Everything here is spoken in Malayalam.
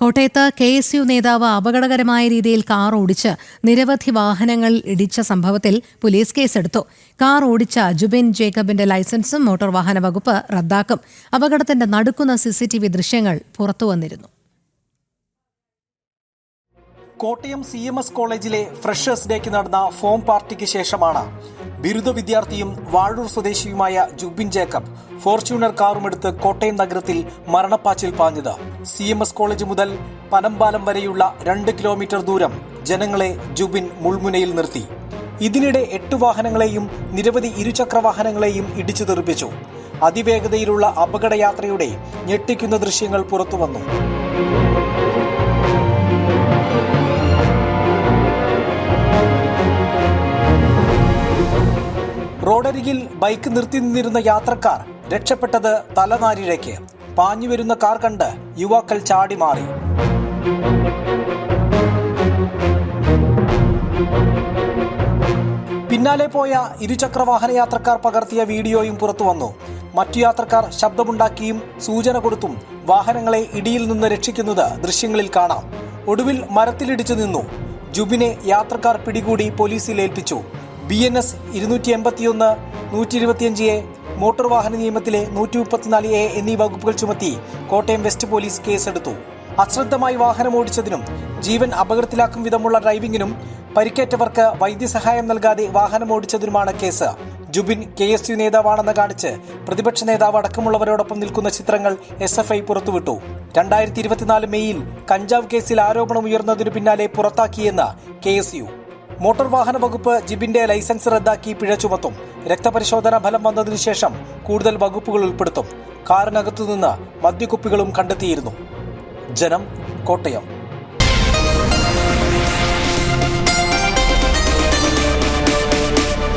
കോട്ടയത്ത് KSU നേതാവ് അപകടകരമായ രീതിയിൽ കാർ ഓടിച്ച് നിരവധി വാഹനങ്ങൾ ഇടിച്ച സംഭവത്തിൽ പോലീസ് കേസെടുത്തു. കാർ ഓടിച്ച ജുബിൻ ജേക്കബിന്റെ ലൈസൻസും മോട്ടോർ വാഹന വകുപ്പ് റദ്ദാക്കും. അപകടത്തിന്റെ നടുക്കുന്ന CCTV ദൃശ്യങ്ങൾ പുറത്തുവന്നിരുന്നു. കോട്ടയം CMS കോളേജിലെ ഫ്രഷേഴ്സ് ഡേക്ക് നടന്ന ഫോം പാർട്ടിക്ക് ശേഷമാണ് ബിരുദ വിദ്യാർത്ഥിയും വാഴൂർ സ്വദേശിയുമായ ജുബിൻ ജേക്കബ് ഫോർച്യൂണർ കാറുമെടുത്ത് കോട്ടയം നഗരത്തിൽ മരണപ്പാച്ചിൽ പാഞ്ഞത്. CMS കോളേജ് മുതൽ പനമ്പാലം വരെയുള്ള 2 കിലോമീറ്റർ ദൂരം ജനങ്ങളെ ജുബിൻ മുൾമുനയിൽ നിർത്തി. ഇതിനിടെ 8 വാഹനങ്ങളെയും നിരവധി ഇരുചക്ര വാഹനങ്ങളെയും ഇടിച്ചു തെറിപ്പിച്ചു. അതിവേഗതയിലുള്ള അപകടയാത്രയുടെ ഞെട്ടിക്കുന്ന ദൃശ്യങ്ങൾ പുറത്തുവന്നു. റോഡരികിൽ ബൈക്ക് നിർത്തി നിന്നിരുന്ന യാത്രക്കാർ രക്ഷപ്പെട്ടത് തലനാരിഴയ്ക്ക്. പാഞ്ഞുവരുന്ന കാർ കണ്ട് യുവാക്കൾ ചാടി മാറി. പിന്നാലെ പോയ ഇരുചക്ര വാഹന യാത്രക്കാർ പകർത്തിയ വീഡിയോയും പുറത്തുവന്നു. മറ്റു യാത്രക്കാർ ശബ്ദമുണ്ടാക്കിയും സൂചന കൊടുത്തും വാഹനങ്ങളെ ഇടിയിൽ നിന്ന് രക്ഷിക്കുന്നത് ദൃശ്യങ്ങളിൽ കാണാം. ഒടുവിൽ മരത്തിലിടിച്ചു നിന്നു. ജുബിനെ യാത്രക്കാർ പിടികൂടി പോലീസിൽ ഏൽപ്പിച്ചു. BNS 281, 125A, മോട്ടോർ വാഹന നിയമത്തിലെ 134A എന്നീ വകുപ്പുകൾ ചുമത്തി കോട്ടയം വെസ്റ്റ് പോലീസ് കേസെടുത്തു. അശ്രദ്ധമായി വാഹനമോടിച്ചതിനും ജീവൻ അപകടത്തിലാക്കും വിധമുള്ള ഡ്രൈവിംഗിനും പരിക്കേറ്റവർക്ക് വൈദ്യസഹായം നൽകാതെ വാഹനമോടിച്ചതിനുമാണ് കേസ്. ജുബിൻ KSU നേതാവാണെന്ന് കാണിച്ച് പ്രതിപക്ഷ നേതാവ് അടക്കമുള്ളവരോടൊപ്പം നിൽക്കുന്ന ചിത്രങ്ങൾ SFI പുറത്തുവിട്ടു. 2024 മെയ്യിൽ കഞ്ചാവ് കേസിൽ ആരോപണമുയർന്നതിനു പിന്നാലെ പുറത്താക്കിയെന്ന് KSU. മോട്ടോർ വാഹന വകുപ്പ് ജിബിന്റെ ലൈസൻസ് റദ്ദാക്കി പിഴ ചുമത്തും. രക്തപരിശോധനാ ഫലം വന്നതിനു ശേഷം കൂടുതൽ വകുപ്പുകൾ ഉൾപ്പെടുത്തും. കാറിനകത്തുനിന്ന് മദ്യക്കുപ്പികളും കണ്ടെത്തിയിരുന്നു. ജനം, കോട്ടയം.